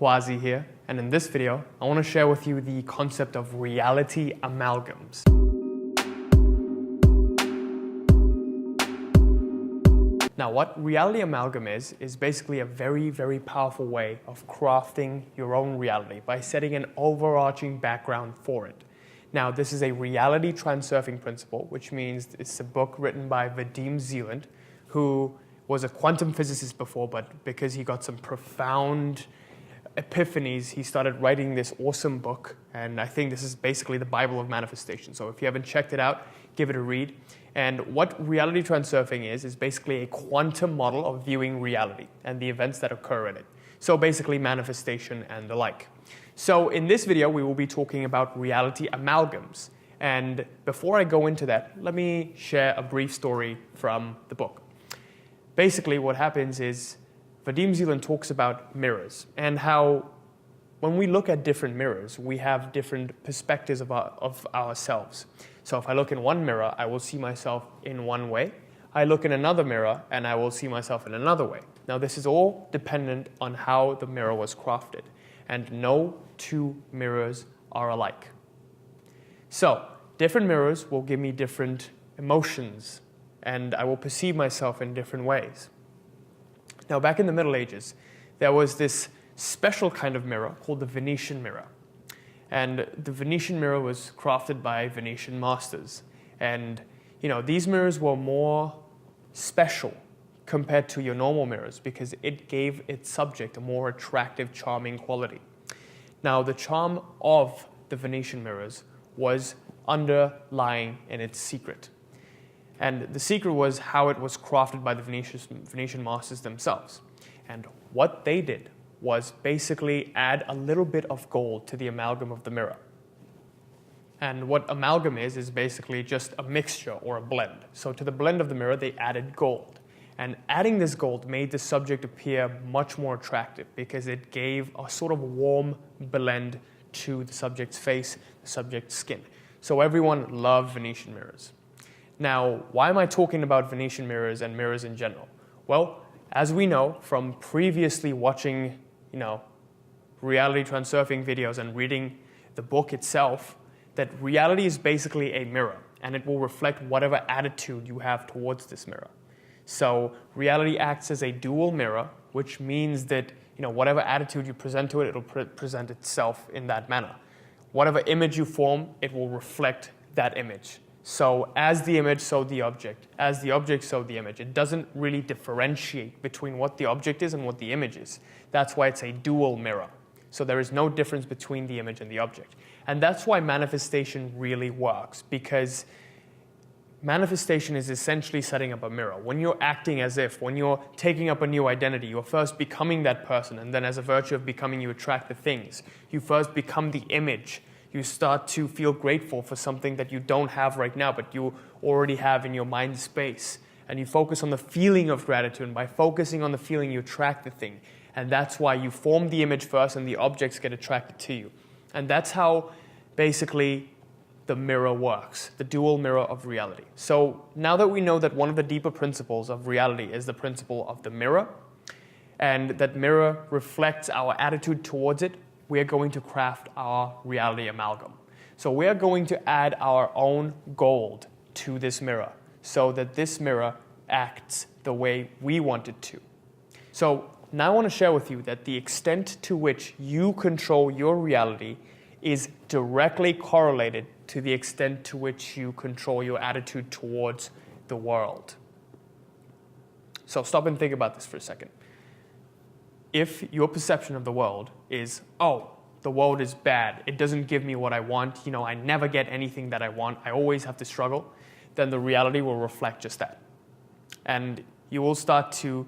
Quazi here, and in this video, I want to share with you the concept of reality amalgams. Now, what reality amalgam is basically a very, very powerful way of crafting your own reality by setting an overarching background for it. Now, this is a reality transurfing principle, which means it's a book written by Venetian Mirror, who was a quantum physicist before, but because he got some profound epiphanies, he started writing this awesome book, and I think this is basically the Bible of manifestation. So if you haven't checked it out, give it a read. And what reality transurfing is basically a quantum model of viewing reality and the events that occur in it. So basically manifestation and the like. So in this video, we will be talking about reality amalgams. And before I go into that, let me share a brief story from the book. Basically what happens is Venetian Mirror talks about mirrors and how when we look at different mirrors, we have different perspectives of ourselves. So if I look in one mirror, I will see myself in one way. I look in another mirror and I will see myself in another way. Now this is all dependent on how the mirror was crafted, and no two mirrors are alike. So different mirrors will give me different emotions, and I will perceive myself in different ways. Now, back in the Middle Ages, there was this special kind of mirror called the Venetian Mirror. And the Venetian Mirror was crafted by Venetian masters. And, these mirrors were more special compared to your normal mirrors because it gave its subject a more attractive, charming quality. Now, the charm of the Venetian mirrors was underlying in its secret. And the secret was how it was crafted by the Venetian masters themselves. And what they did was basically add a little bit of gold to the amalgam of the mirror. And what amalgam is basically just a mixture or a blend. So to the blend of the mirror, they added gold. And adding this gold made the subject appear much more attractive because it gave a sort of warm blend to the subject's face, the subject's skin. So everyone loved Venetian mirrors. Now, why am I talking about Venetian mirrors and mirrors in general? Well, as we know from previously watching, reality transurfing videos and reading the book itself, that reality is basically a mirror, and it will reflect whatever attitude you have towards this mirror. So reality acts as a dual mirror, which means that, whatever attitude you present to it, it'll present itself in that manner. Whatever image you form, it will reflect that image. So as the image, so the object. As the object, so the image. It doesn't really differentiate between what the object is and what the image is. That's why it's a dual mirror. So there is no difference between the image and the object. And that's why manifestation really works, because manifestation is essentially setting up a mirror. When you're acting as if, when you're taking up a new identity, you're first becoming that person, and then as a virtue of becoming, you attract the things. You first become the image. You start to feel grateful for something that you don't have right now, but you already have in your mind space. And you focus on the feeling of gratitude. And by focusing on the feeling, you attract the thing. And that's why you form the image first and the objects get attracted to you. And that's how basically the mirror works, the dual mirror of reality. So now that we know that one of the deeper principles of reality is the principle of the mirror, and that mirror reflects our attitude towards it, we are going to craft our reality amalgam. So we are going to add our own gold to this mirror so that this mirror acts the way we want it to. So now I want to share with you that the extent to which you control your reality is directly correlated to the extent to which you control your attitude towards the world. So stop and think about this for a second. If your perception of the world is, oh, the world is bad, it doesn't give me what I want, I never get anything that I want, I always have to struggle, then the reality will reflect just that. And you will start to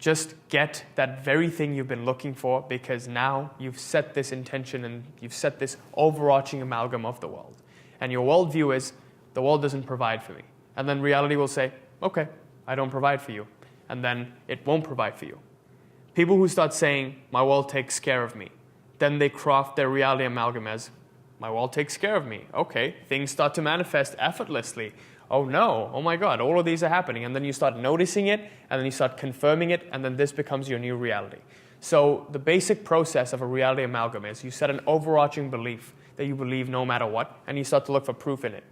just get that very thing you've been looking for because now you've set this intention and you've set this overarching amalgam of the world. And your worldview is, the world doesn't provide for me. And then reality will say, okay, I don't provide for you. And then it won't provide for you. People who start saying, my world takes care of me, then they craft their reality amalgam as, my world takes care of me. Okay, things start to manifest effortlessly. Oh no, oh my God, all of these are happening. And then you start noticing it, and then you start confirming it, and then this becomes your new reality. So the basic process of a reality amalgam is you set an overarching belief that you believe no matter what, and you start to look for proof in it.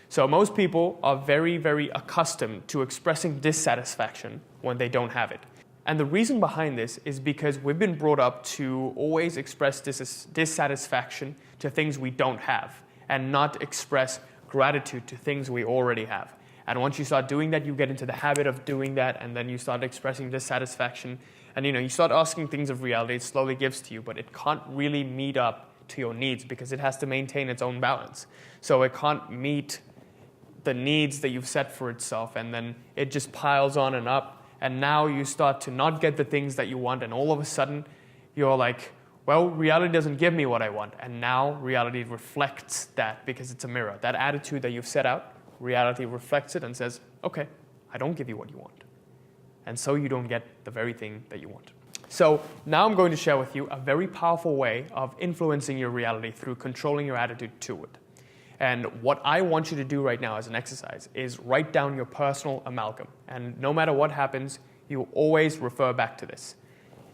So most people are very, very accustomed to expressing dissatisfaction when they don't have it. And the reason behind this is because we've been brought up to always express dissatisfaction to things we don't have and not express gratitude to things we already have. And once you start doing that, you get into the habit of doing that, and then you start expressing dissatisfaction. And you start asking things of reality, it slowly gives to you, but it can't really meet up to your needs because it has to maintain its own balance. So it can't meet the needs that you've set for itself, and then it just piles on and up. And now you start to not get the things that you want, and all of a sudden you're like, well, reality doesn't give me what I want. And now reality reflects that because it's a mirror. That attitude that you've set out, reality reflects it and says, okay, I don't give you what you want. And so you don't get the very thing that you want. So now I'm going to share with you a very powerful way of influencing your reality through controlling your attitude to it. And what I want you to do right now as an exercise is write down your personal amalgam. And no matter what happens, you always refer back to this.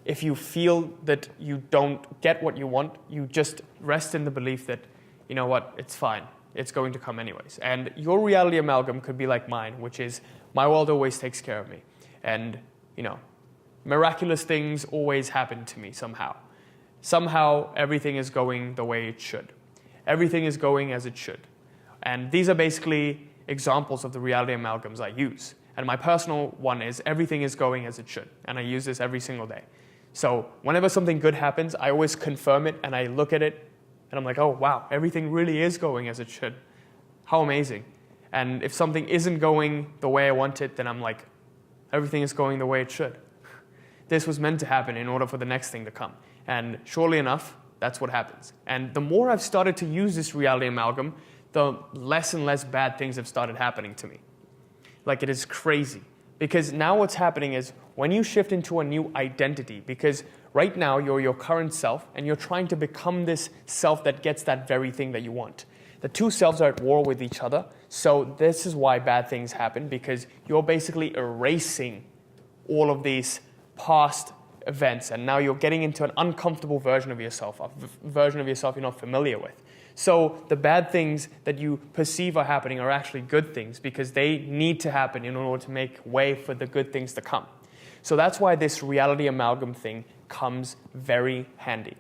If you feel that you don't get what you want, you just rest in the belief that, you know what, it's fine. It's going to come anyways. And your reality amalgam could be like mine, which is my world always takes care of me. And, miraculous things always happen to me somehow. Somehow everything is going the way it should. Everything is going as it should. And these are basically examples of the reality amalgams I use. And my personal one is everything is going as it should. And I use this every single day. So whenever something good happens, I always confirm it and I look at it and I'm like, oh, wow, everything really is going as it should. How amazing. And if something isn't going the way I want it, then I'm like, everything is going the way it should. This was meant to happen in order for the next thing to come. And surely enough, that's what happens. And the more I've started to use this reality amalgam, the less and less bad things have started happening to me. Like, it is crazy. Because now what's happening is when you shift into a new identity, because right now you're your current self and you're trying to become this self that gets that very thing that you want. The two selves are at war with each other. So this is why bad things happen, because you're basically erasing all of these past events, and now you're getting into an uncomfortable version of yourself, a version of yourself you're not familiar with. So the bad things that you perceive are happening are actually good things because they need to happen in order to make way for the good things to come. So that's why this reality amalgam thing comes very handy.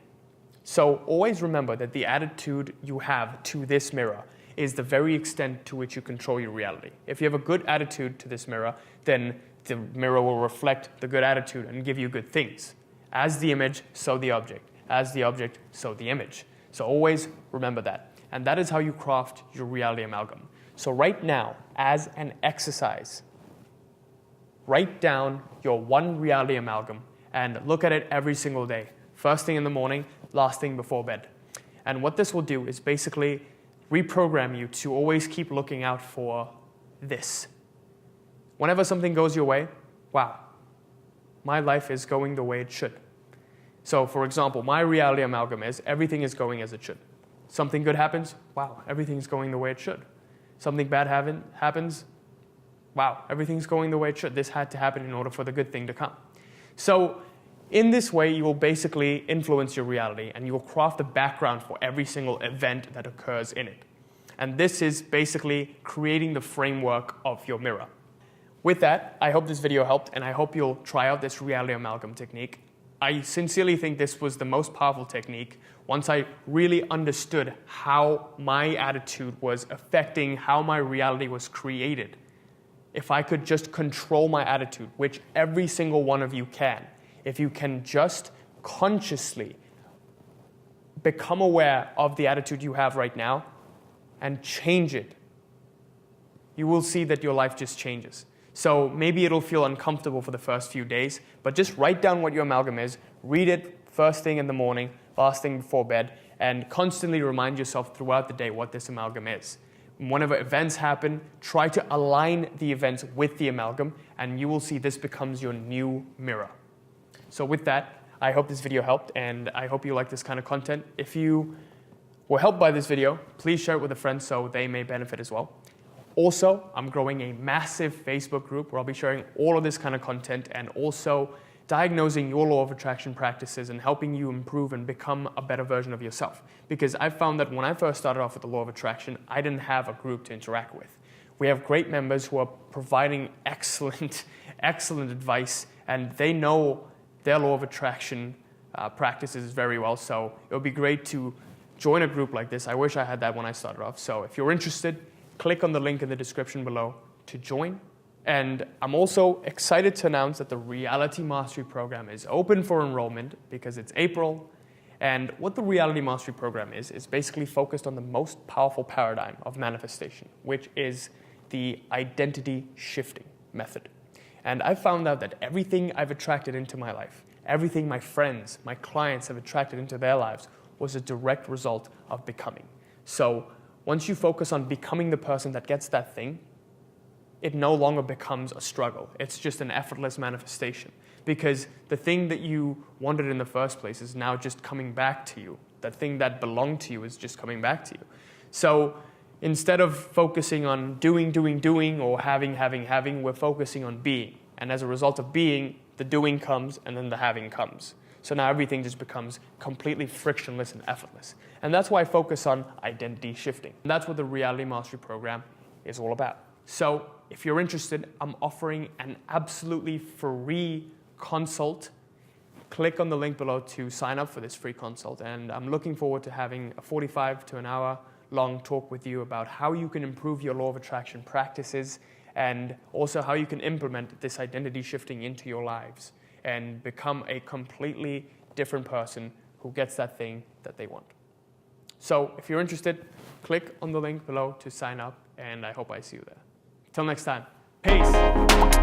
So always remember that the attitude you have to this mirror is the very extent to which you control your reality. If you have a good attitude to this mirror, then the mirror will reflect the good attitude and give you good things. As the image, so the object. As the object, so the image. So always remember that. And that is how you craft your reality amalgam. So right now, as an exercise, write down your one reality amalgam and look at it every single day. First thing in the morning, last thing before bed. And what this will do is basically reprogram you to always keep looking out for this. Whenever something goes your way, wow, my life is going the way it should. So for example, my reality amalgam is everything is going as it should. Something good happens, wow, everything's going the way it should. Something bad happens, wow, everything's going the way it should. This had to happen in order for the good thing to come. So in this way, you will basically influence your reality and you will craft the background for every single event that occurs in it. And this is basically creating the framework of your mirror. With that, I hope this video helped, and I hope you'll try out this reality amalgam technique. I sincerely think this was the most powerful technique once I really understood how my attitude was affecting how my reality was created. If I could just control my attitude, which every single one of you can, if you can just consciously become aware of the attitude you have right now and change it, you will see that your life just changes. So maybe it'll feel uncomfortable for the first few days, but just write down what your amalgam is, read it first thing in the morning, last thing before bed, and constantly remind yourself throughout the day what this amalgam is. Whenever events happen, try to align the events with the amalgam, and you will see this becomes your new mirror. So with that, I hope this video helped, and I hope you like this kind of content. If you were helped by this video, please share it with a friend so they may benefit as well. Also, I'm growing a massive Facebook group where I'll be sharing all of this kind of content and also diagnosing your law of attraction practices and helping you improve and become a better version of yourself. Because I found that when I first started off with the law of attraction, I didn't have a group to interact with. We have great members who are providing excellent advice, and they know their law of attraction practices very well. So it would be great to join a group like this. I wish I had that when I started off. So if you're interested, click on the link in the description below to join. And I'm also excited to announce that the Reality Mastery Program is open for enrollment because it's April. And what the Reality Mastery Program is basically focused on the most powerful paradigm of manifestation, which is the identity shifting method. And I found out that everything I've attracted into my life, everything my friends, my clients have attracted into their lives was a direct result of becoming. So once you focus on becoming the person that gets that thing, it no longer becomes a struggle. It's just an effortless manifestation because the thing that you wanted in the first place is now just coming back to you. That thing that belonged to you is just coming back to you. So instead of focusing on doing, or having, we're focusing on being. And as a result of being, the doing comes and then the having comes. So now everything just becomes completely frictionless and effortless. And that's why I focus on identity shifting. And that's what the Reality Mastery Program is all about. So if you're interested, I'm offering an absolutely free consult. Click on the link below to sign up for this free consult. And I'm looking forward to having a 45 to an hour long talk with you about how you can improve your law of attraction practices and also how you can implement this identity shifting into your lives and become a completely different person who gets that thing that they want. So if you're interested, click on the link below to sign up, and I hope I see you there. Till next time, peace.